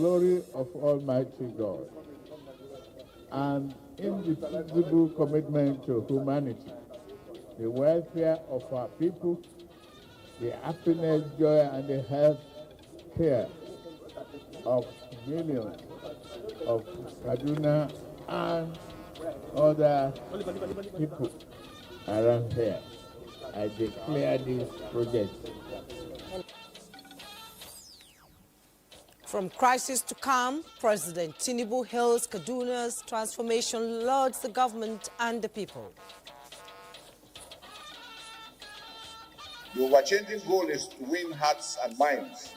glory of Almighty God, and indivisible commitment to humanity, the welfare of our people, the happiness, joy, and the health care of millions of Kaduna and other people around here. I declare this project. From crisis to calm, President Tinubu hails Kaduna's transformation, lauds the government and the people. The overchanging goal is to win hearts and minds.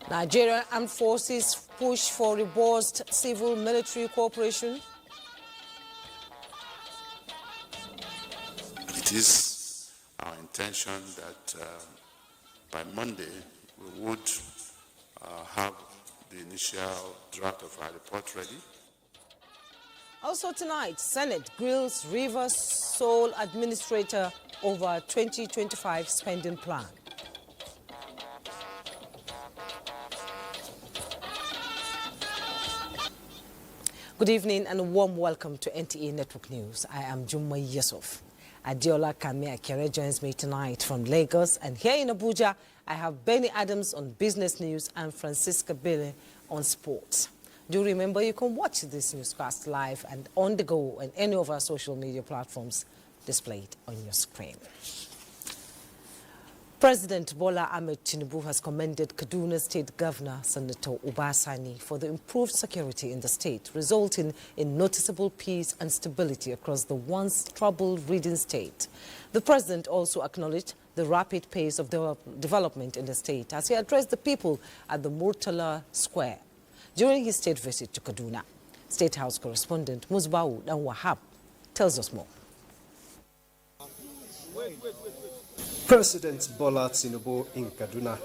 Nigerian Armed Forces push for robust civil-military cooperation. It is our intention that by Monday we would have the initial draft of our report ready. Also tonight, Senate grills Rivers Sole Administrator over 2025 spending plan. Good evening and a warm welcome to NTA Network News. I am Jumma Yusuf. Adiola Kamia Kere joins me tonight from Lagos, and here in Abuja, I have Benny Adams on business news and Francisca Bille on sports. Do remember you can watch this newscast live and on the go on any of our social media platforms displayed on your screen. President Bola Ahmed Tinubu has commended Kaduna State Governor Senator Ubasani for the improved security in the state, resulting in noticeable peace and stability across the once troubled region state. The president also acknowledged the rapid pace of development in the state as he addressed the people at the Murtala Square during his state visit to Kaduna. State House correspondent Musbau Dan Wahab tells us more. President Bola Tinubu in Kaduna,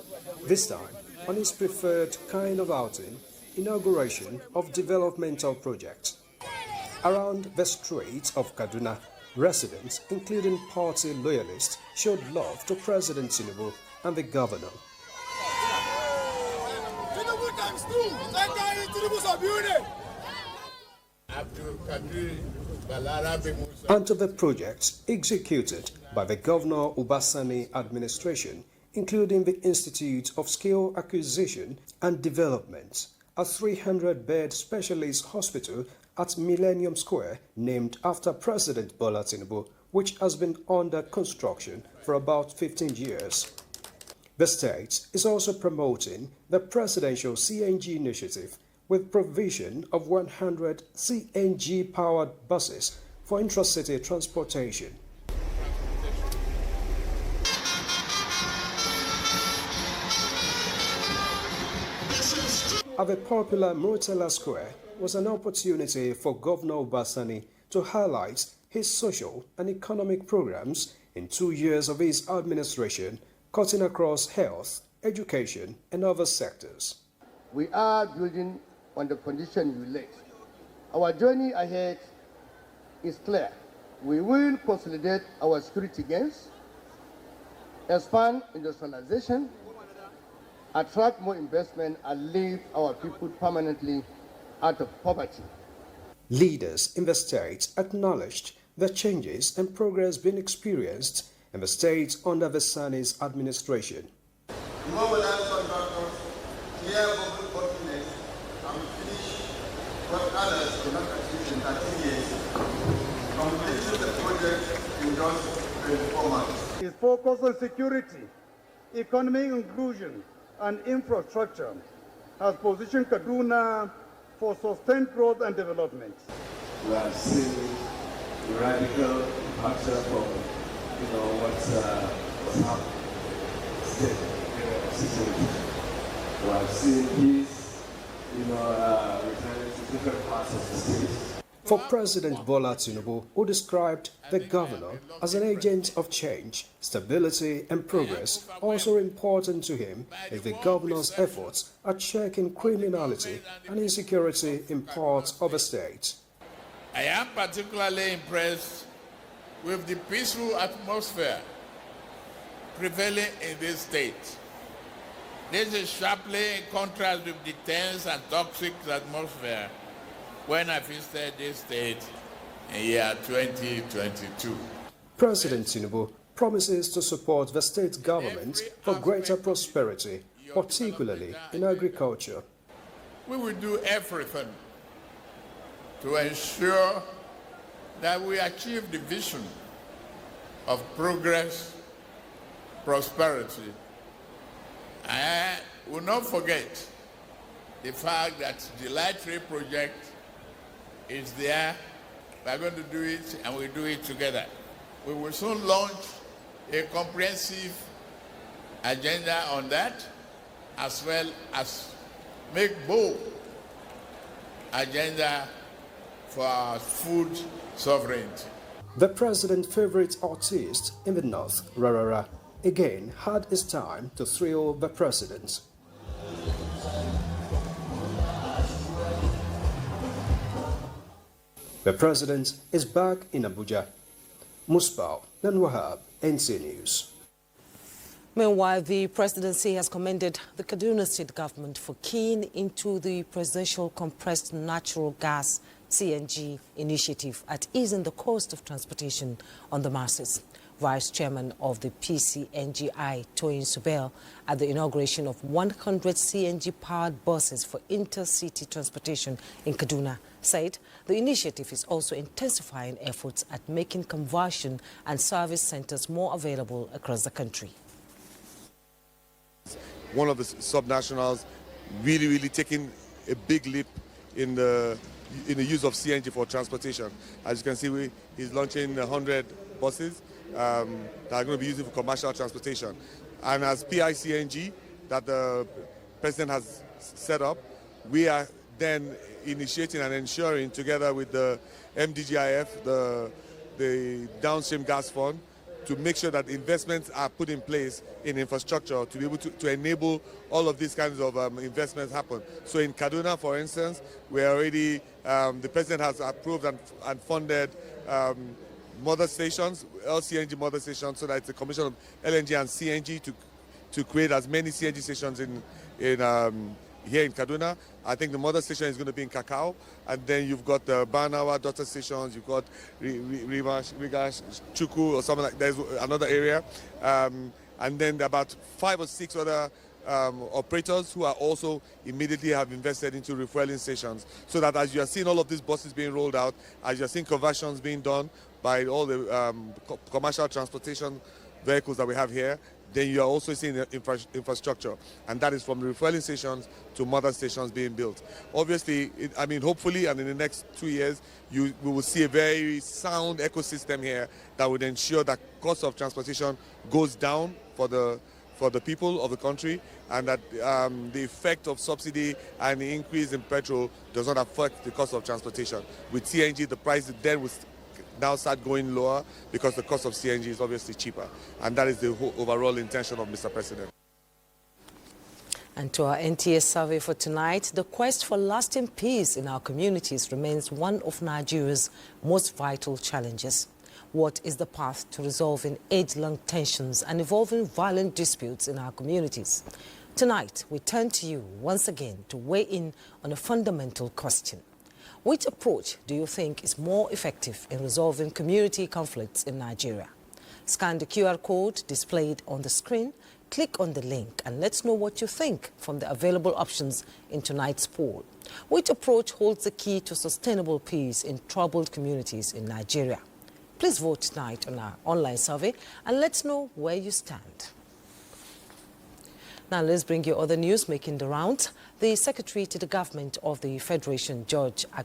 this time on his preferred kind of outing, inauguration of developmental projects. Around the streets of Kaduna, residents, including party loyalists, showed love to President Tinubu and the governor. And to the projects executed by the Governor Ubasani administration, including the Institute of Skill Acquisition and Development, a 300-bed specialist hospital at Millennium Square named after President Bola Tinubu, which has been under construction for about 15 years. The state is also promoting the presidential CNG initiative with provision of 100 CNG-powered buses for intracity transportation. At the popular Murtala Square was an opportunity for Governor Ubasani to highlight his social and economic programs in 2 years of his administration, cutting across health, education, and other sectors. We are building on the foundation you laid. Our journey ahead is clear. We will consolidate our security gains, expand industrialization, attract more investment, and leave our people permanently out of poverty. Leaders in the state acknowledged the changes and progress being experienced in the state under the Sani's administration. Mobilize contractors, clear public confidence, and finish what others could not achieve in 13 years, completing the project in just 24 months. His focus on security, economic inclusion, and infrastructure has positioned Kaduna for sustained growth and development. We have seen the radical departure from what's happening situation. We have seen peace, returning to different parts of the state. For President Bola Tinubu, who described the governor as an agent of change, stability and progress, also important to him is the governor's efforts at checking criminality and insecurity in parts of the state. I am particularly impressed with the peaceful atmosphere prevailing in this state. This is sharply in contrast with the tense and toxic atmosphere when I visited this state in year 2022. President Tinubu promises to support the state government for greater prosperity, particularly in agriculture. We will do everything to ensure that we achieve the vision of progress, prosperity. I will not forget the fact that the Light Rail project is there. We are going to do it, and we'll do it together. We will soon launch a comprehensive agenda on that, as well as make bold agenda for our food sovereignty. The president's favorite artist in the north, Rarara, again had his time to thrill the president. The president is back in Abuja. Musbah Nanwahab, NTA News. Meanwhile, the presidency has commended the Kaduna State government for keying into the presidential compressed natural gas CNG initiative at easing the cost of transportation on the masses. Vice Chairman of the PCNGI, Toyin Subel, at the inauguration of 100 CNG-powered buses for intercity transportation in Kaduna, said the initiative is also intensifying efforts at making conversion and service centers more available across the country. One of the subnationals really taking a big leap in the use of CNG for transportation. As you can see, he's launching 100 buses that are going to be used for commercial transportation. And as PICNG that the president has set up, we are then initiating and ensuring, together with the MDGIF, the Downstream Gas Fund, to make sure that investments are put in place in infrastructure to be able to enable all of these kinds of investments happen. So in Kaduna, for instance, we're already, the president has approved and funded mother stations, LCNG mother stations, so that it's a combination of LNG and CNG to create as many CNG stations here in Kaduna. I think the mother station is going to be in Kakao, and then you've got the Banawa daughter stations, you've got Rigash, Chuku, or something like that. There's another area, and then about 5 or 6 other operators who are also immediately have invested into refueling stations, so that as you are seeing all of these buses being rolled out, as you're seeing conversions being done by all the commercial transportation vehicles that we have here, then you are also seeing the infrastructure, and that is from the refueling stations to mother stations being built. Obviously, hopefully, and in the next 2 years, we will see a very sound ecosystem here that would ensure that cost of transportation goes down for the people of the country, and that the effect of subsidy and the increase in petrol does not affect the cost of transportation. With CNG, the price then will now start going lower because the cost of CNG is obviously cheaper. And that is the overall intention of Mr. President. And to our NTA survey for tonight, the quest for lasting peace in our communities remains one of Nigeria's most vital challenges. What is the path to resolving age-long tensions and evolving violent disputes in our communities? Tonight, we turn to you once again to weigh in on a fundamental question. Which approach do you think is more effective in resolving community conflicts in Nigeria? Scan the QR code displayed on the screen, click on the link, and let's know what you think from the available options in tonight's poll. Which approach holds the key to sustainable peace in troubled communities in Nigeria? Please vote tonight on our online survey and let's know where you stand. Now let's bring you other news making the rounds. The Secretary to the Government of the Federation,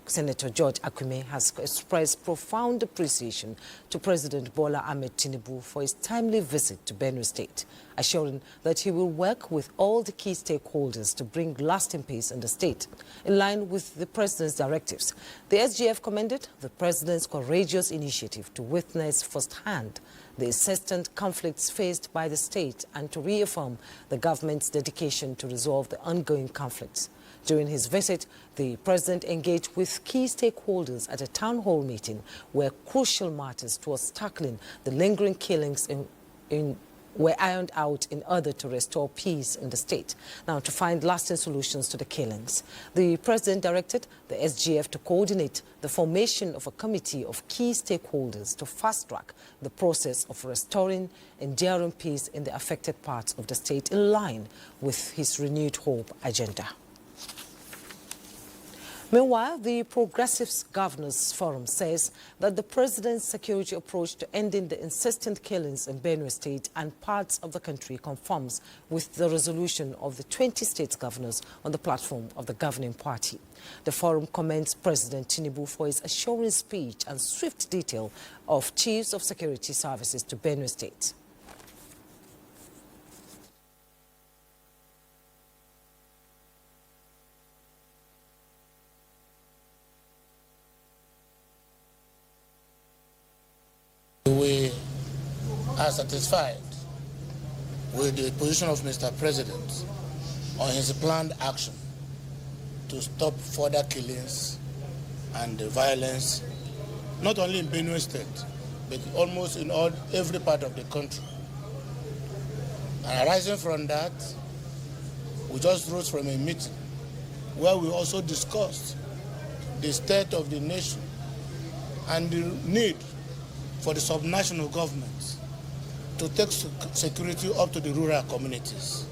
Senator George Akume, has expressed profound appreciation to President Bola Ahmed Tinubu for his timely visit to Benue State, assuring that he will work with all the key stakeholders to bring lasting peace in the state, in line with the President's directives. The SGF commended the President's courageous initiative to witness firsthand the incessant conflicts faced by the state and to reaffirm the government's dedication to resolve the ongoing conflicts. During his visit, the President engaged with key stakeholders at a town hall meeting where crucial matters towards tackling the lingering killings in were ironed out in order to restore peace in the state. Now, to find lasting solutions to the killings, the president directed the SGF to coordinate the formation of a committee of key stakeholders to fast-track the process of restoring enduring peace in the affected parts of the state in line with his renewed hope agenda. Meanwhile, the Progressives Governors Forum says that the president's security approach to ending the insistent killings in Benue State and parts of the country conforms with the resolution of the 20 state governors on the platform of the governing party. The forum commends President Tinubu for his assuring speech and swift detail of chiefs of security services to Benue State. We are satisfied with the position of Mr. President on his planned action to stop further killings and violence, not only in Benue State, but almost in every part of the country. And arising from that, we just rose from a meeting where we also discussed the state of the nation and the need for the subnational governments to take security up to the rural communities,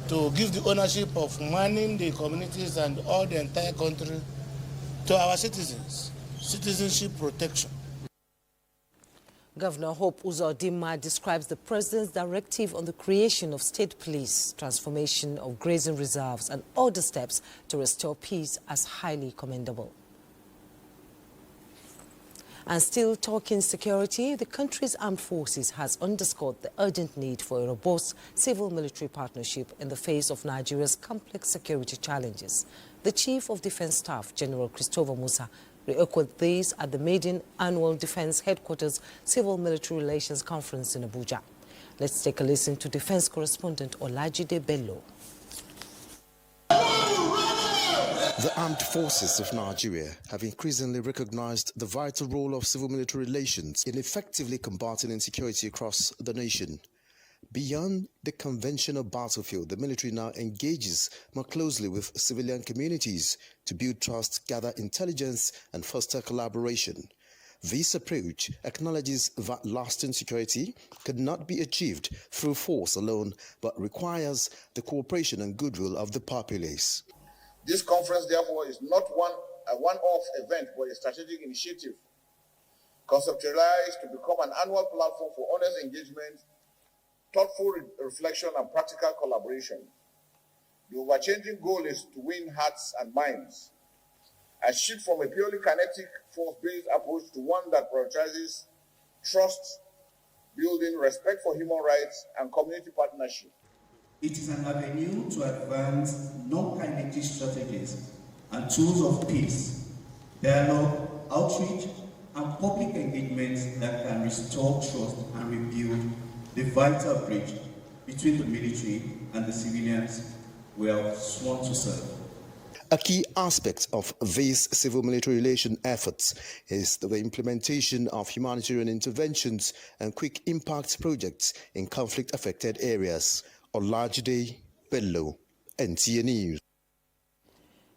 to give the ownership of manning the communities and all the entire country to our citizens, citizenship protection. Governor Hope Uzodinma describes the president's directive on the creation of state police, transformation of grazing reserves and other steps to restore peace as highly commendable. And still talking security, the country's armed forces has underscored the urgent need for a robust civil-military partnership in the face of Nigeria's complex security challenges. The Chief of Defense Staff, General Christopher Musa, re-echoed these at the maiden annual Defense Headquarters Civil-Military Relations Conference in Abuja. Let's take a listen to Defense correspondent Olajide Bello. The armed forces of Nigeria have increasingly recognized the vital role of civil-military relations in effectively combating insecurity across the nation. Beyond the conventional battlefield, the military now engages more closely with civilian communities to build trust, gather intelligence, and foster collaboration. This approach acknowledges that lasting security could not be achieved through force alone, but requires the cooperation and goodwill of the populace. This conference, therefore, is not a one-off event, but a strategic initiative conceptualized to become an annual platform for honest engagement, thoughtful reflection, and practical collaboration. The overchanging goal is to win hearts and minds, a shift from a purely kinetic, force-based approach to one that prioritizes trust, building, respect for human rights, and community partnership. It is an avenue to advance non-kinetic strategies and tools of peace, dialogue, outreach, and public engagement that can restore trust and rebuild the vital bridge between the military and the civilians we have sworn to serve. A key aspect of these civil-military relation efforts is the implementation of humanitarian interventions and quick impact projects in conflict-affected areas. Olajide Bello, NTA News.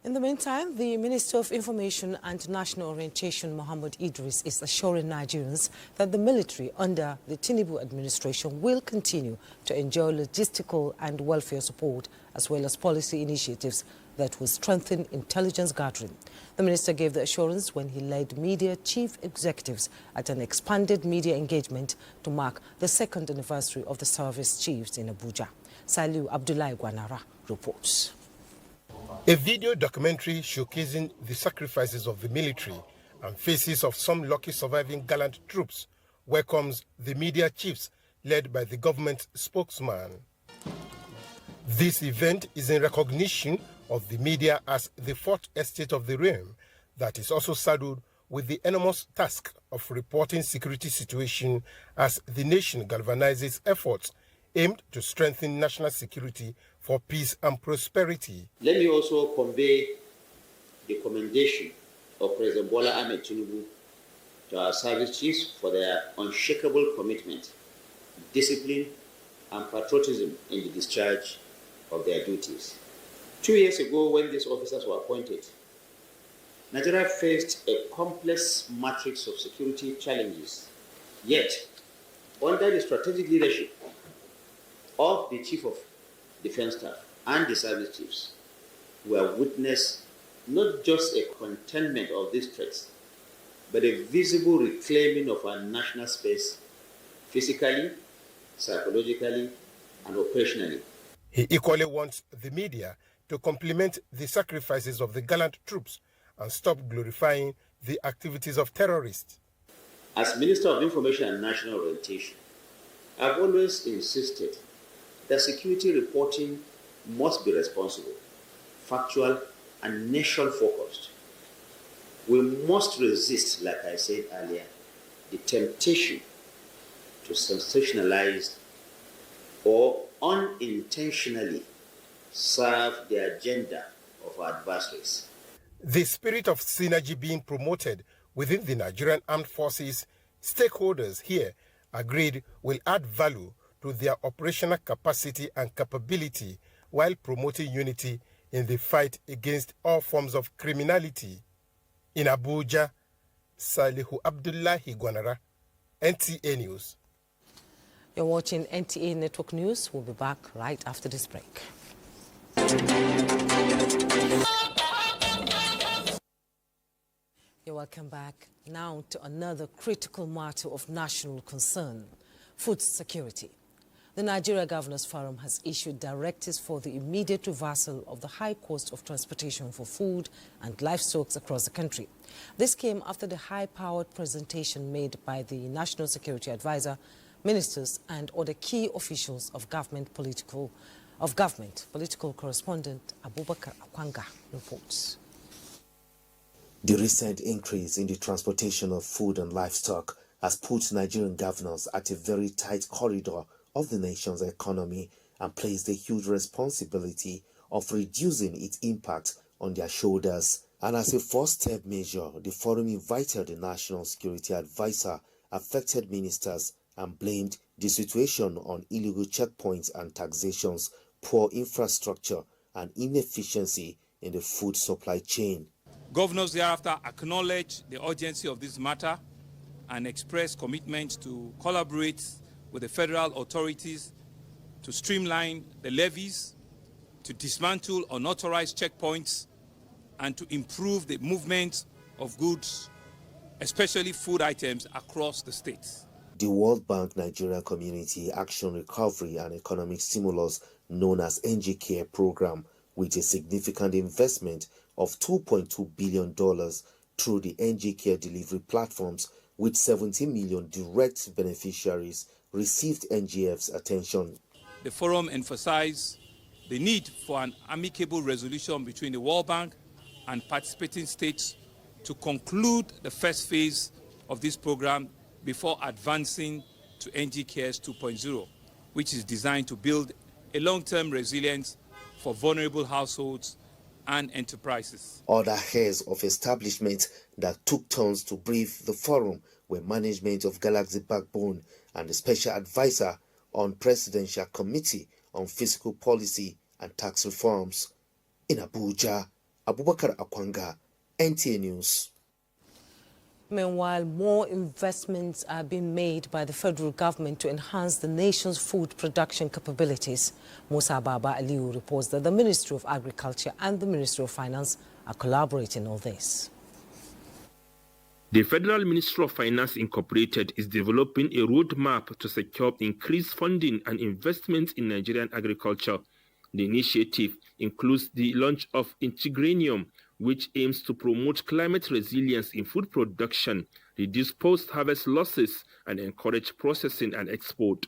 In the meantime, the Minister of Information and National Orientation, Mohammed Idris, is assuring Nigerians that the military under the Tinubu administration will continue to enjoy logistical and welfare support, as well as policy initiatives that will strengthen intelligence gathering. The minister gave the assurance when he led media chief executives at an expanded media engagement to mark the 2nd anniversary of the service chiefs in Abuja. Saliu Abdullahi Gwanara reports. A video documentary showcasing the sacrifices of the military and faces of some lucky surviving gallant troops welcomes the media chiefs led by the government spokesman. This event is in recognition of the media as the 4th estate of the realm that is also saddled with the enormous task of reporting security situation as the nation galvanizes efforts aimed to strengthen national security for peace and prosperity. Let me also convey the commendation of President Bola Ahmed Tinubu to our service chiefs for their unshakable commitment, discipline, and patriotism in the discharge of their duties. 2 years ago, when these officers were appointed, Nigeria faced a complex matrix of security challenges. Yet, under the strategic leadership of the Chief of Defense Staff and the service chiefs, we have witnessed not just a containment of these threats, but a visible reclaiming of our national space physically, psychologically, and operationally. He equally wants the media to complement the sacrifices of the gallant troops and stop glorifying the activities of terrorists. As Minister of Information and National Orientation, I've always insisted that security reporting must be responsible, factual, and nation-focused. We must resist, like I said earlier, the temptation to sensationalize or unintentionally serve the agenda of our adversaries. The spirit of synergy being promoted within the Nigerian Armed Forces, stakeholders here agreed will add value to their operational capacity and capability while promoting unity in the fight against all forms of criminality. In Abuja, Salihu Abdullahi Gwanara, NTA News. You're watching NTA Network News. We'll be back right after this break. You're welcome back. Now to another critical matter of national concern, food security. The Nigeria Governors Forum has issued directives for the immediate reversal of the high cost of transportation for food and livestock across the country. This came after the high-powered presentation made by the National Security Advisor, ministers and other key officials of government. Political correspondent Abubakar Akwanga reports. The recent increase in the transportation of food and livestock has put Nigerian governors at a very tight corridor of the nation's economy and placed a huge responsibility of reducing its impact on their shoulders. And as a first-step measure, the forum invited the National Security Advisor, affected ministers, and blamed the situation on illegal checkpoints and taxations, poor infrastructure, and inefficiency in the food supply chain. Governors thereafter acknowledged the urgency of this matter and expressed commitment to collaborate with the federal authorities to streamline the levies, to dismantle unauthorized checkpoints, and to improve the movement of goods, especially food items, across the states. The World Bank Nigeria Community Action Recovery and Economic Stimulus, known as NGCare program, with a significant investment of $2.2 billion through the NGCare delivery platforms, with 17 million direct beneficiaries, received NGF's attention. The forum emphasized the need for an amicable resolution between the World Bank and participating states to conclude the first phase of this program before advancing to NGCares 2.0, which is designed to build a long-term resilience for vulnerable households and enterprises. Other heads of establishments that took turns to brief the forum were management of Galaxy Backbone and the Special Advisor on Presidential Committee on Fiscal Policy and Tax Reforms. In Abuja, Abubakar Akwanga, NTA News. Meanwhile, more investments are being made by the federal government to enhance the nation's food production capabilities. Musa Baba Aliu reports that the Ministry of Agriculture and the Ministry of Finance are collaborating on this. The Federal Ministry of Finance Incorporated is developing a roadmap to secure increased funding and investment in Nigerian agriculture. The initiative includes the launch of Integranium, which aims to promote climate resilience in food production, reduce post-harvest losses, and encourage processing and export.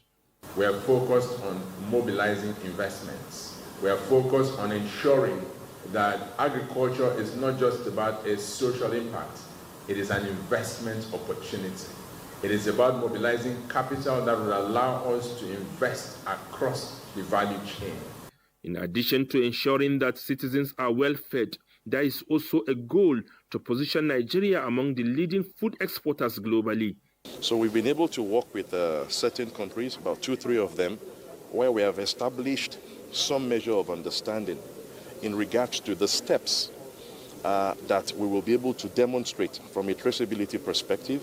We are focused on mobilizing investments. We are focused on ensuring that agriculture is not just about a social impact. It is an investment opportunity. It is about mobilizing capital that will allow us to invest across the value chain. In addition to ensuring that citizens are well fed, there is also a goal to position Nigeria among the leading food exporters globally. So we've been able to work with certain countries, about 2-3 of them, where we have established some measure of understanding in regards to the steps that we will be able to demonstrate from a traceability perspective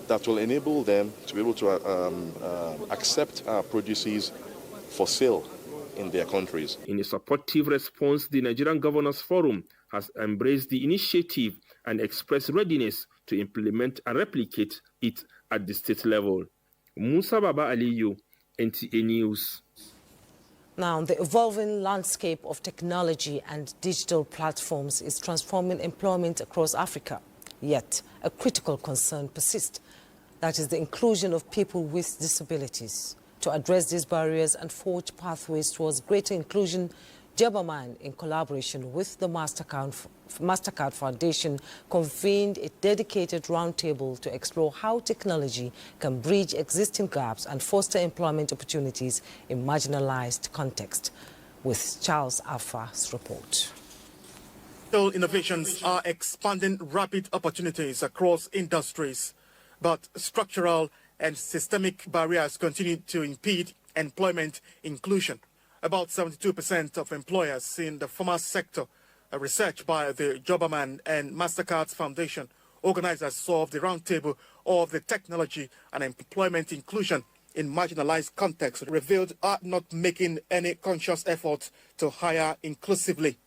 that will enable them to be able to accept our produces for sale in their countries. In a supportive response, the Nigerian Governors Forum has embraced the initiative and expressed readiness to implement and replicate it at the state level. Musa Baba Aliyu, NTA News. Now, the evolving landscape of technology and digital platforms is transforming employment across Africa. Yet, a critical concern persists. That is the inclusion of people with disabilities. To address these barriers and forge pathways towards greater inclusion, Jabaman, in collaboration with the Mastercard Foundation, convened a dedicated roundtable to explore how technology can bridge existing gaps and foster employment opportunities in marginalized contexts. With Charles Alpha's report. Digital innovations are expanding rapid opportunities across industries, but structural and systemic barriers continue to impede employment inclusion. About 72% of employers in the formal sector, a research by the Joberman and Mastercard Foundation, organizers of the roundtable of the technology and employment inclusion in marginalized contexts, revealed are not making any conscious effort to hire inclusively,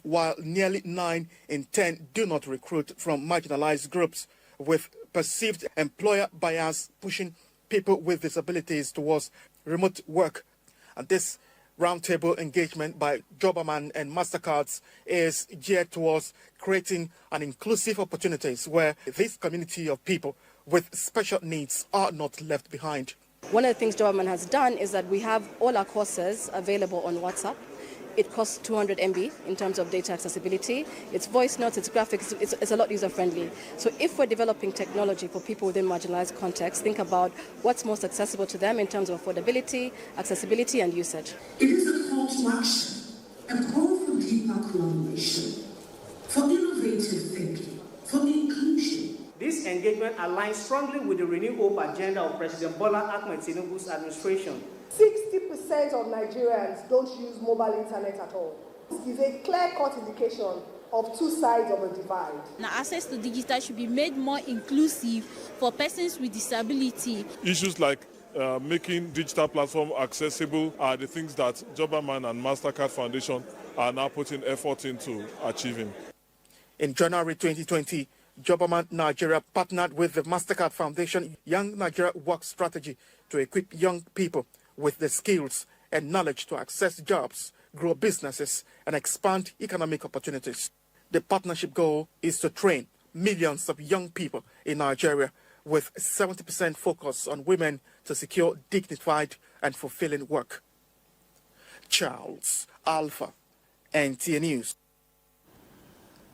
while nearly 9 in 10 do not recruit from marginalized groups, with perceived employer bias pushing people with disabilities towards remote work. And this roundtable engagement by Joberman and Mastercards is geared towards creating an inclusive opportunities where this community of people with special needs are not left behind. One of the things Joberman has done is that we have all our courses available on WhatsApp. It costs 200 MB in terms of data accessibility. It's voice notes, it's graphics, it's a lot user-friendly. So if we're developing technology for people within marginalized contexts, think about what's most accessible to them in terms of affordability, accessibility, and usage. It is a call to action, a call for deeper collaboration, for innovative thinking, for inclusion. This engagement aligns strongly with the Renew Hope agenda of President Bola Ahmed Tinubu's administration. 60% of Nigerians don't use mobile internet at all. This is a clear-cut indication of two sides of a divide. Now, access to digital should be made more inclusive for persons with disability. Issues like making digital platform accessible are the things that Joberman and Mastercard Foundation are now putting effort into achieving. In January 2020, Joberman Nigeria partnered with the Mastercard Foundation Young Nigeria Work Strategy to equip young people with the skills and knowledge to access jobs, grow businesses, and expand economic opportunities. The partnership goal is to train millions of young people in Nigeria, with 70% focus on women to secure dignified and fulfilling work. Charles Alpha, NTA News.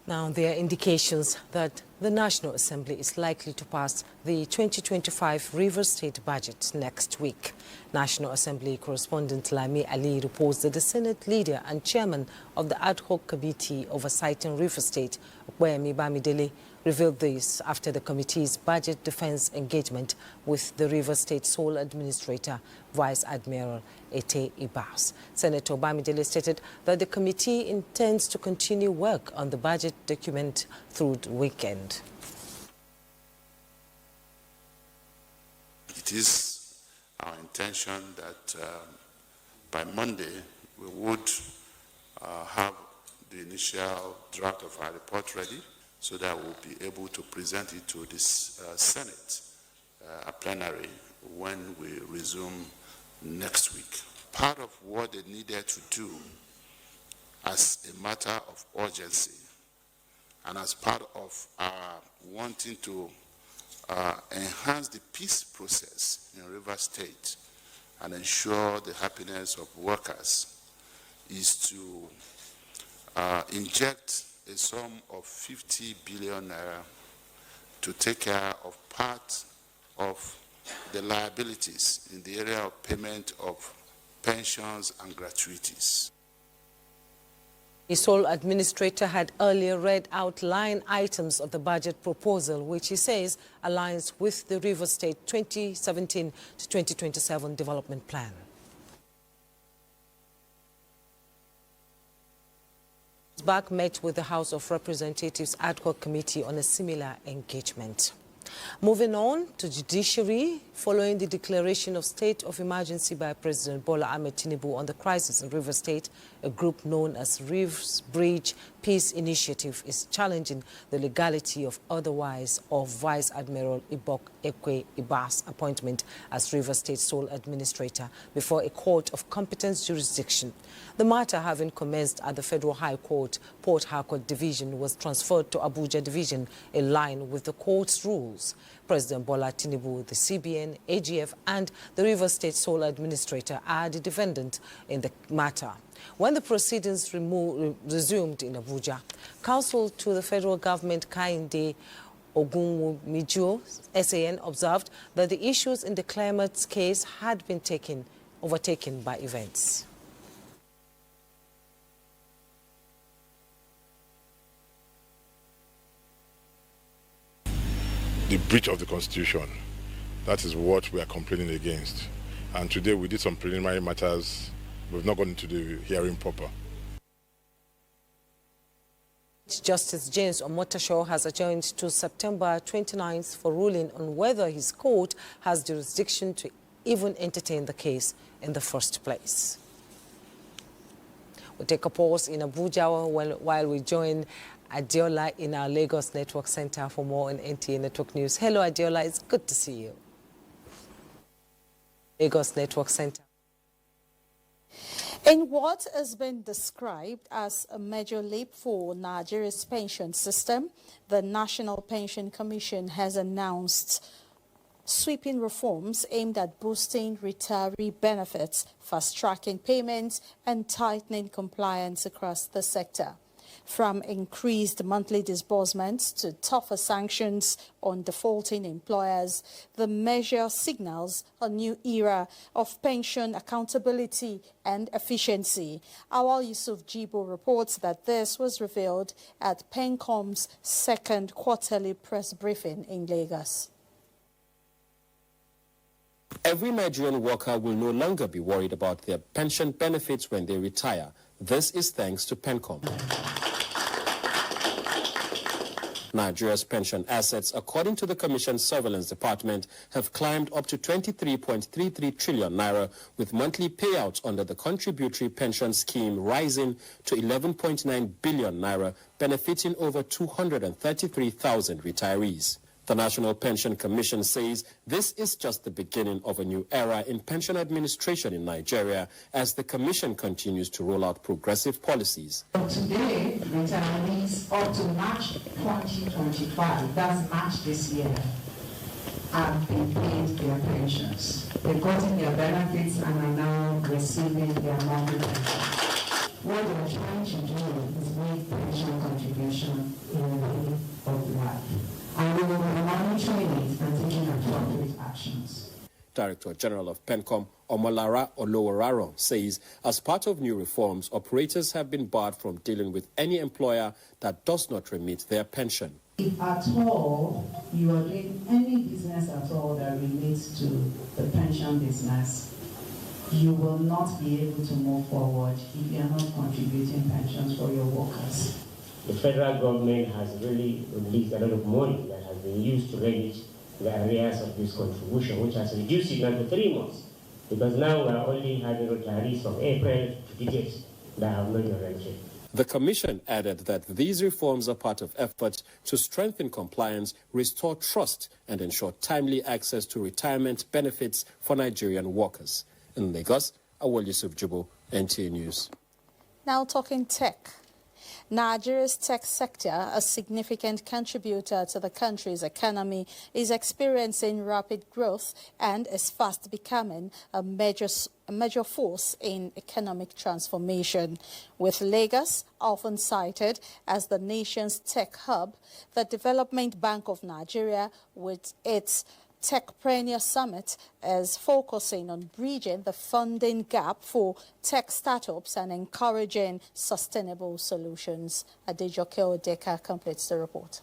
Now, there are indications that the National Assembly is likely to pass the 2025 Rivers State budget next week. National Assembly correspondent Lami Ali reports that the Senate leader and chairman of the ad hoc committee oversighting Rivers State, Okweyemi Bamidele, revealed this after the committee's budget defense engagement with the Rivers State sole administrator, Vice Admiral Ete Ibas. Senator Bamidele stated that the committee intends to continue work on the budget document through the weekend. It is our intention that by Monday we would have the initial draft of our report ready, so that we'll be able to present it to this Senate plenary when we resume next week. Part of what they needed to do as a matter of urgency and as part of our wanting to enhance the peace process in Rivers State and ensure the happiness of workers is to inject a sum of 50 billion naira to take care of part of the liabilities in the area of payment of pensions and gratuities. The sole administrator had earlier read out line items of the budget proposal, which he says aligns with the Rivers State 2017 to 2027 development plan. back met with the House of Representatives Ad Hoc Committee on a similar engagement. Moving on to judiciary, following the declaration of state of emergency by President Bola Ahmed Tinubu on the crisis in Rivers State, a group known as Rivers Bridge Peace Initiative is challenging the legality of Vice Admiral Ibok Ekwe Ibas' appointment as Rivers State sole administrator before a court of competent jurisdiction. The matter, having commenced at the Federal High Court, Port Harcourt Division, was transferred to Abuja Division in line with the court's rules. President Bola Tinubu, the CBN, AGF and the Rivers State sole administrator are the defendant in the matter. When the proceedings resumed in Abuja, counsel to the federal government Kainde Ogunwumijo, SAN, observed that the issues in the claimant's case had been overtaken by events. The breach of the Constitution, that is what we are complaining against. And today we did some preliminary matters. We've not gone into the hearing proper. Justice James Omotosho has adjourned to September 29th for ruling on whether his court has jurisdiction to even entertain the case in the first place. We'll take a pause in Abuja while we join Adiola in our Lagos Network Center for more on NTA Network News. Hello, Adiola. It's good to see you. Lagos Network Center. In what has been described as a major leap for Nigeria's pension system, the National Pension Commission has announced sweeping reforms aimed at boosting retiree benefits, fast-tracking payments, and tightening compliance across the sector. From increased monthly disbursements to tougher sanctions on defaulting employers, the measure signals a new era of pension accountability and efficiency. Awal Yusuf Jibo reports that this was revealed at PENCOM's second quarterly press briefing in Lagos. Every Nigerian worker will no longer be worried about their pension benefits when they retire. This is thanks to PENCOM. Nigeria's pension assets, according to the Commission's Surveillance Department, have climbed up to 23.33 trillion naira, with monthly payouts under the contributory pension scheme rising to 11.9 billion naira, benefiting over 233,000 retirees. The National Pension Commission says this is just the beginning of a new era in pension administration in Nigeria as the Commission continues to roll out progressive policies. Today, retirees up to March 2025, that's March this year, have been paid their pensions. They've gotten their benefits and are now receiving their monthly pension. What they're trying to do is make pension contribution in the way of life. And we will be monitoring it and taking appropriate actions. Director General of PENCOM, Omolara Olowararo, says as part of new reforms, operators have been barred from dealing with any employer that does not remit their pension. If at all you are doing any business at all that relates to the pension business, you will not be able to move forward if you are not contributing pensions for your workers. The federal government has really released a lot of money that has been used to remit the arrears of this contribution, which has reduced it down to 3 months. Because now we are only having retirees from April to date that have not been rented. The Commission added that these reforms are part of efforts to strengthen compliance, restore trust, and ensure timely access to retirement benefits for Nigerian workers. In Lagos, Awal Yusuf Jibo, NTA News. Now talking tech. Nigeria's tech sector, a significant contributor to the country's economy, is experiencing rapid growth and is fast becoming a major force in economic transformation. With Lagos often cited as the nation's tech hub, the Development Bank of Nigeria, with its Techpreneur Summit, is focusing on bridging the funding gap for tech startups and encouraging sustainable solutions. Adejoke Odeka completes the report.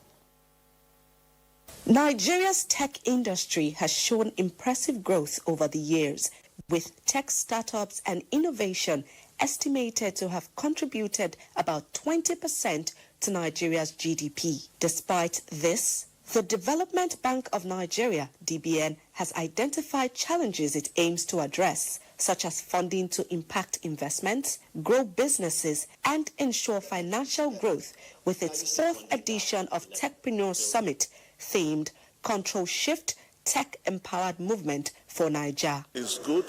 Nigeria's tech industry has shown impressive growth over the years, with tech startups and innovation estimated to have contributed about 20% to Nigeria's GDP. Despite this, the Development Bank of Nigeria, DBN, has identified challenges it aims to address, such as funding to impact investments, grow businesses, and ensure financial growth with its 4th edition of Techpreneur Summit themed Control Shift Tech-Empowered Movement for Niger. It's good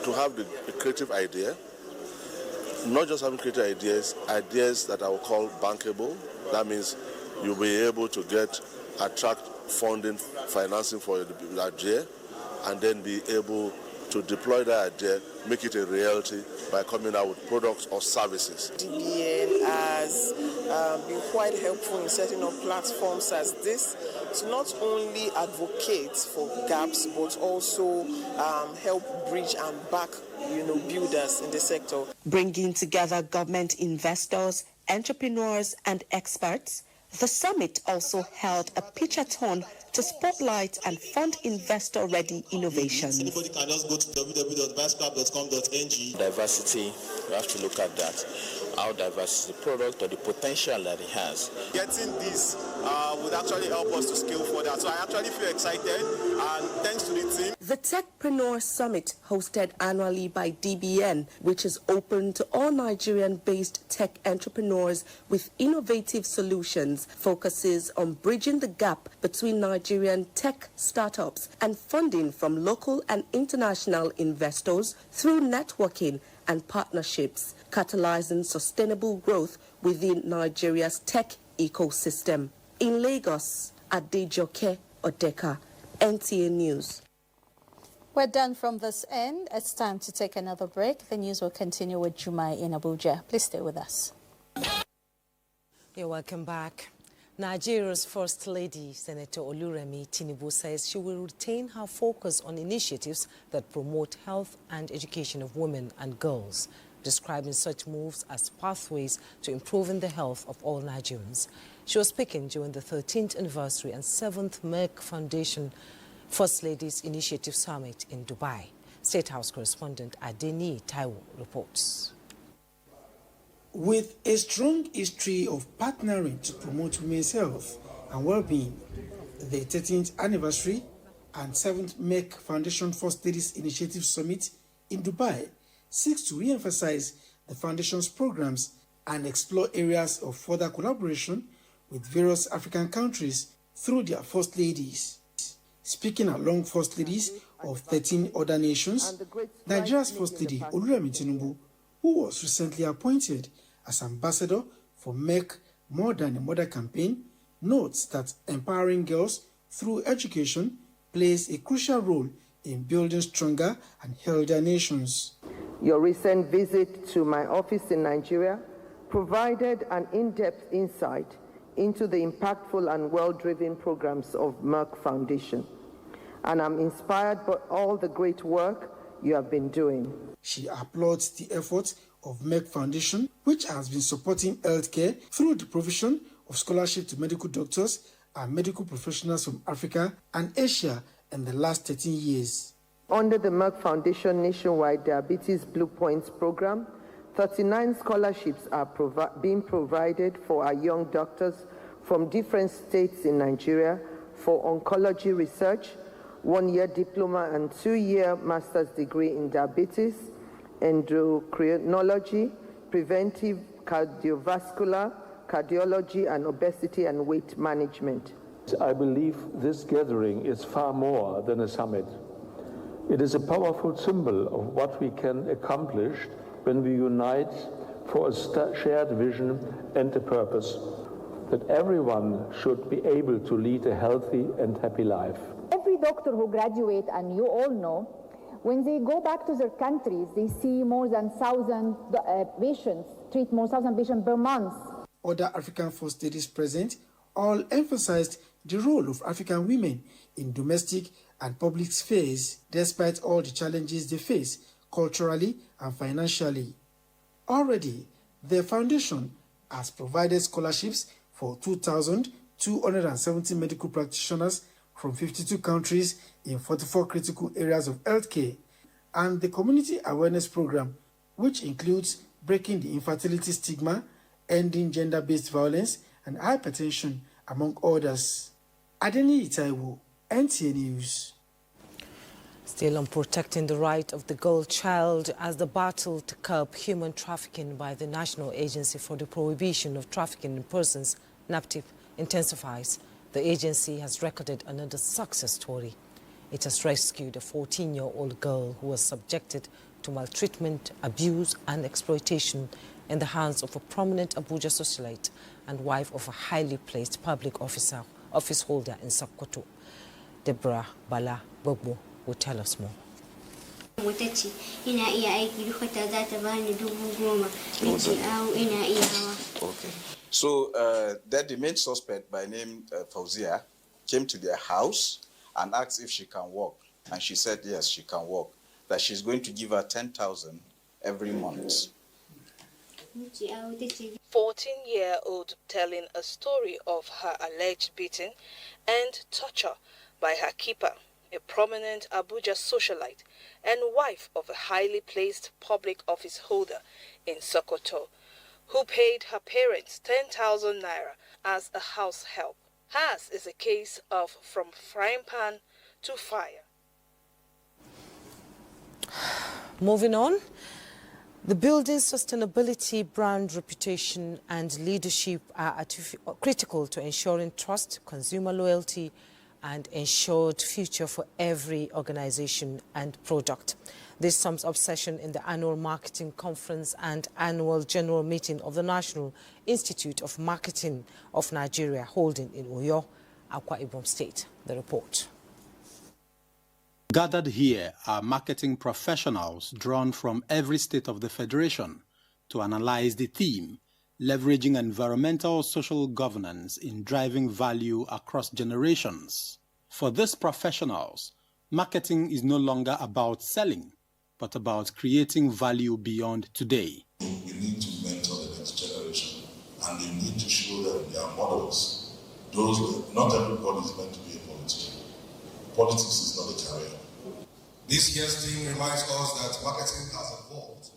to have a creative idea, not just having creative ideas that I will call bankable. That means you'll be able to attract funding, financing for the idea, and then be able to deploy that idea, make it a reality by coming out with products or services. DBN has been quite helpful in setting up platforms as this to not only advocate for gaps, but also help bridge and back, builders in the sector. Bringing together government investors, entrepreneurs, and experts, the summit also held a pitch-a-thon to spotlight and fund investor-ready innovations. Anybody can just go to www.bascrap.com.ng. Diversity, we have to look at that. How diverse is the product or the potential that it has. Getting this would actually help us to scale further. So I actually feel excited, and thanks to the team. The Techpreneur Summit, hosted annually by DBN, which is open to all Nigerian-based tech entrepreneurs with innovative solutions, focuses on bridging the gap between Nigerian tech startups and funding from local and international investors through networking and partnerships, catalyzing sustainable growth within Nigeria's tech ecosystem. In Lagos, Adejoke Odeka, NTA News. We're done from this end. It's time to take another break. The news will continue with Jumai in Abuja. Please stay with us. You're welcome back. Nigeria's First Lady, Senator Oluremi Tinubu, says she will retain her focus on initiatives that promote health and education of women and girls, describing such moves as pathways to improving the health of all Nigerians. She was speaking during the 13th anniversary and 7th Merck Foundation First Ladies Initiative Summit in Dubai. State House correspondent Adeni Taiwo reports. With a strong history of partnering to promote women's health and well-being, the 13th anniversary and 7th Merck Foundation First Ladies Initiative Summit in Dubai seeks to re-emphasize the Foundation's programs and explore areas of further collaboration with various African countries through their First Ladies. Speaking along First Ladies of 13 other nations, Nigeria's First Lady Oluremi Tinubu, who was recently appointed as ambassador for Make More Than a Mother campaign, notes that empowering girls through education plays a crucial role in building stronger and healthier nations. Your recent visit to my office in Nigeria provided an in-depth insight into the impactful and well-driven programs of Merck Foundation, and I'm inspired by all the great work you have been doing. She applauds the efforts of Merck Foundation, which has been supporting healthcare through the provision of scholarship to medical doctors and medical professionals from Africa and Asia in the last 13 years. Under the Merck Foundation Nationwide Diabetes Blue Points program, 39 scholarships are being provided for our young doctors from different states in Nigeria for oncology research, 1-year diploma and 2-year master's degree in diabetes, endocrinology, preventive cardiovascular, cardiology, and obesity and weight management. I believe this gathering is far more than a summit. It is a powerful symbol of what we can accomplish when we unite for a shared vision and a purpose, that everyone should be able to lead a healthy and happy life. Every doctor who graduates, and you all know, when they go back to their countries, they see more than 1,000 patients, treat more than 1,000 patients per month. Other African First Ladies present all emphasized the role of African women in domestic and public spheres, despite all the challenges they face culturally and financially. Already, the foundation has provided scholarships for 2,270 medical practitioners from 52 countries in 44 critical areas of healthcare, and the community awareness program which includes breaking the infertility stigma, ending gender-based violence, and hypertension, among others. Adeni Itaiwo, NTA News. Still on protecting the right of the girl child, as the battle to curb human trafficking by the National Agency for the Prohibition of Trafficking in Persons, NAPTIP, intensifies, the agency has recorded another success story. It has rescued a 14-year-old girl who was subjected to maltreatment, abuse and exploitation in the hands of a prominent Abuja socialite and wife of a highly placed public office holder in Sokoto. Deborah Bala Bobo will tell us more. Okay. So that the main suspect by name Fauzia came to their house and asked if she can walk. And she said, yes, she can walk. That she's going to give her 10,000 every month. 14-year-old telling a story of her alleged beating and torture by her keeper, a prominent Abuja socialite and wife of a highly placed public office holder in Sokoto, who paid her parents 10,000 naira as a house help. Hers is a case of from frying pan to fire. Moving on, the building sustainability, brand reputation and leadership are critical to ensuring trust, consumer loyalty and ensured future for every organization and product. This sums up session in the annual marketing conference and annual general meeting of the National Institute of Marketing of Nigeria holding in Uyo, Akwa Ibom State. The report. Gathered here are marketing professionals drawn from every state of the Federation to analyze the theme, leveraging environmental social governance in driving value across generations. For these professionals, marketing is no longer about selling, but about creating value beyond today. We need to mentor the next generation, and they need to show that they are models. Not everybody is meant to be a politician. Politics is not a career. This year's theme reminds us that marketing has evolved.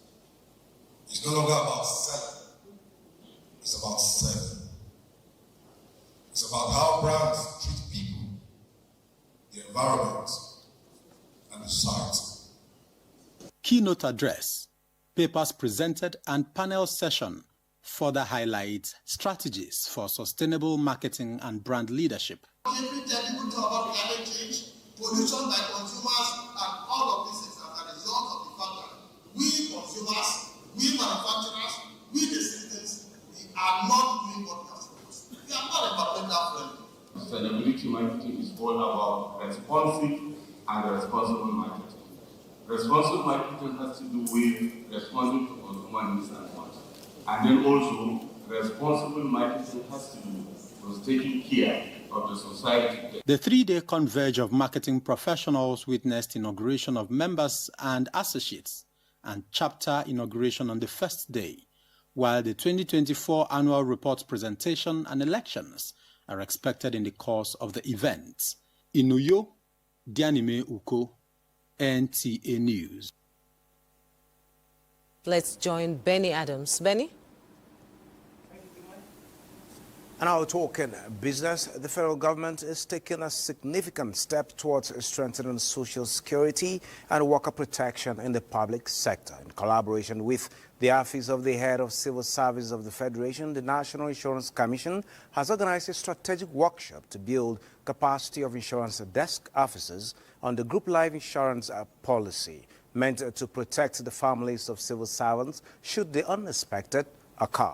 It's no longer about selling. It's about serving. It's about how brands treat people, the environment, and the society. Keynote address, papers presented and panel session further highlight strategies for sustainable marketing and brand leadership. Every time people talk about climate change, pollution by consumers, and all of these things are a result of the fact that we consumers, we manufacturers, we the citizens, we are not doing what we are supposed to. We are not environmental friendly. Sustainability marketing is all about responsive and responsible marketing. Responsible marketing has to do with responding to consumer needs and wants. And then also, responsible marketing has to do with taking care of the society. The three-day converge of marketing professionals witnessed inauguration of members and associates and chapter inauguration on the first day, while the 2024 annual reports presentation and elections are expected in the course of the event. In Uyo, Dianime Uko, NTA News. Let's join Benny Adams. Benny? And now talking business, the federal government is taking a significant step towards strengthening social security and worker protection in the public sector. In collaboration with the Office of the Head of Civil Service of the Federation, the National Insurance Commission has organized a strategic workshop to build capacity of insurance desk officers on the group life insurance policy, meant to protect the families of civil servants should the unexpected occur.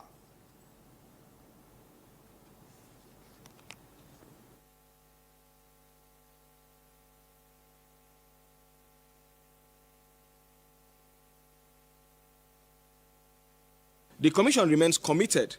The Commission remains committed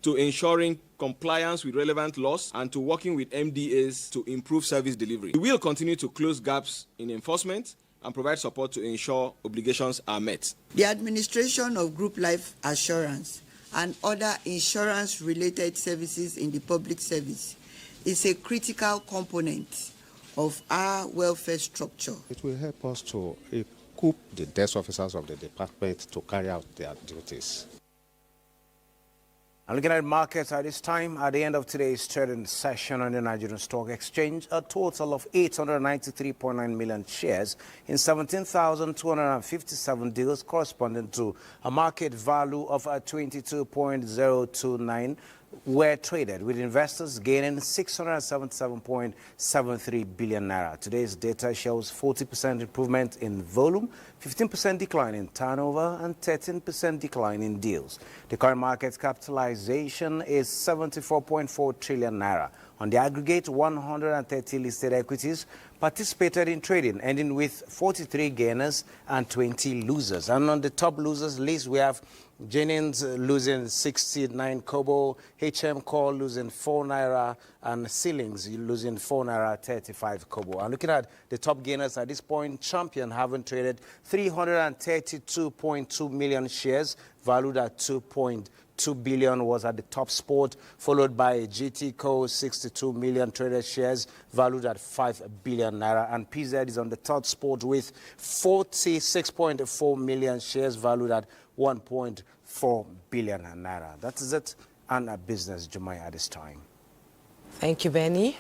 to ensuring compliance with relevant laws and to working with MDAs to improve service delivery. We will continue to close gaps in enforcement and provide support to ensure obligations are met. The administration of group life assurance and other insurance-related services in the public service is a critical component of our welfare structure. It will help us to equip the desk officers of the department to carry out their duties. And looking at markets at this time, at the end of today's trading session on the Nigerian Stock Exchange, a total of 893.9 million shares in 17,257 deals, corresponding to a market value of 22.029, were traded, with investors gaining 677.73 billion naira. Today's data shows 40% improvement in volume, 15% decline in turnover, and 13% decline in deals. The current market capitalization is 74.4 trillion naira. On the aggregate, 130 listed equities participated in trading, ending with 43 gainers and 20 losers. And on the top losers list, we have Jennings losing 69 kobo, HM Core losing 4 naira, and Ceilings losing 4 naira 35 kobo. And looking at the top gainers at this point, Champion having traded 332.2 million shares, valued at 2.2 billion, was at the top spot, followed by GT Co 62 million traded shares, valued at 5 billion naira, and PZ is on the third spot with 46.4 million shares, valued at 1.4 billion naira. That is it on our business, Jumai, at this time. Thank you, Benny.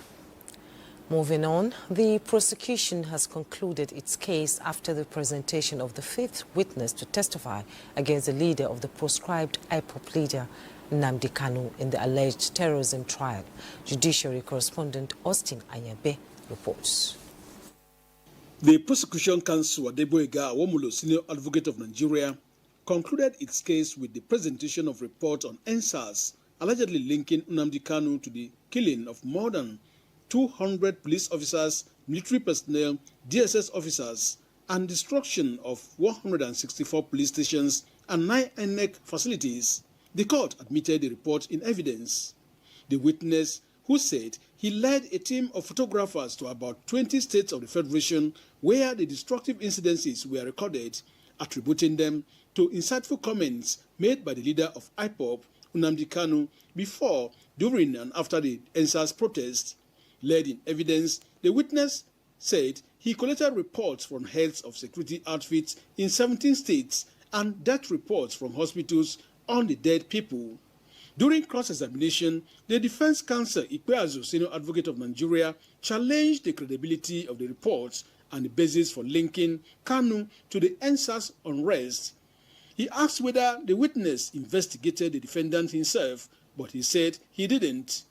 Moving on, the prosecution has concluded its case after the presentation of the fifth witness to testify against the leader of the proscribed IPOP leader, Nnamdi Kanu, in the alleged terrorism trial. Judiciary correspondent Austin Anyabe reports. The Prosecution Counsel, Adeboyega Awomulo, Senior Advocate of Nigeria, concluded its case with the presentation of reports on NSAS allegedly linking Nnamdi Kanu to the killing of more than 200 police officers, military personnel, DSS officers, and destruction of 164 police stations and 9 INEC facilities. The court admitted the report in evidence. The witness, who said he led a team of photographers to about 20 states of the Federation where the destructive incidences were recorded, attributing them to insightful comments made by the leader of IPOP, Nnamdi Kanu, before, during, and after the NSAS protest. Led in evidence, the witness said he collected reports from heads of security outfits in 17 states and death reports from hospitals on the dead people. During cross-examination, the defense counsel, Ikpeazu, Senior Advocate of Nigeria, challenged the credibility of the reports and the basis for linking Kanu to the NSAS unrest. He asked whether the witness investigated the defendant himself, but he said he didn't.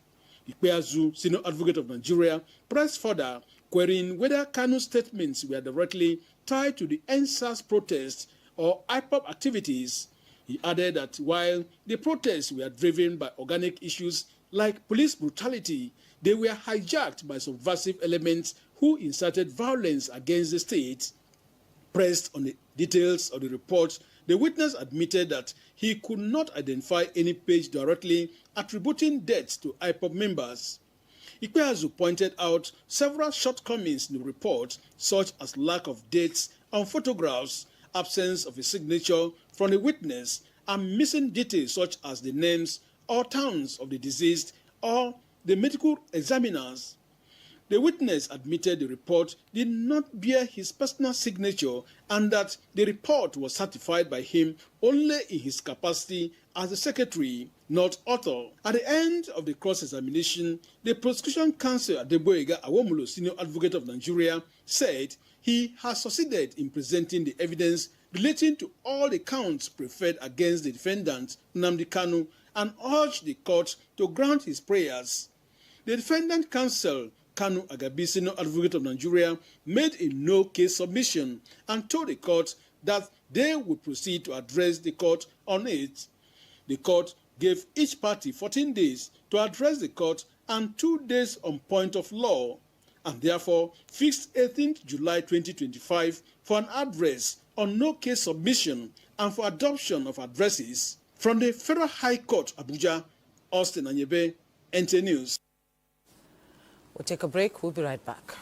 Ikpeazu, Senior Advocate of Nigeria, pressed further, querying whether Kanu's statements were directly tied to the NSAS protest or IPOP activities. He added that while the protests were driven by organic issues like police brutality, they were hijacked by subversive elements who incited violence against the state. Pressed on the details of the report, the witness admitted that he could not identify any page directly attributing deaths to IPOP members. Ikpeazu pointed out several shortcomings in the report, such as lack of dates on photographs, absence of a signature from the witness, and missing details such as the names or towns of the deceased or the medical examiners. The witness admitted the report did not bear his personal signature and that the report was certified by him only in his capacity as the secretary, not author. At the end of the cross-examination, the prosecution counsel, Adeboyega Awomulo, Senior Advocate of Nigeria, said he has succeeded in presenting the evidence relating to all the counts preferred against the defendant, Nnamdi Kanu, and urged the court to grant his prayers. The defendant counsel, Kanu Agabi, Senior Advocate of Nigeria, made a no-case submission and told the court that they would proceed to address the court on it. The court gave each party 14 days to address the court and 2 days on point of law, and therefore fixed 18th July 2025 for an address on no-case submission and for adoption of addresses. From the Federal High Court, Abuja, Austin Anyebe, NTA News. We'll take a break. We'll be right back.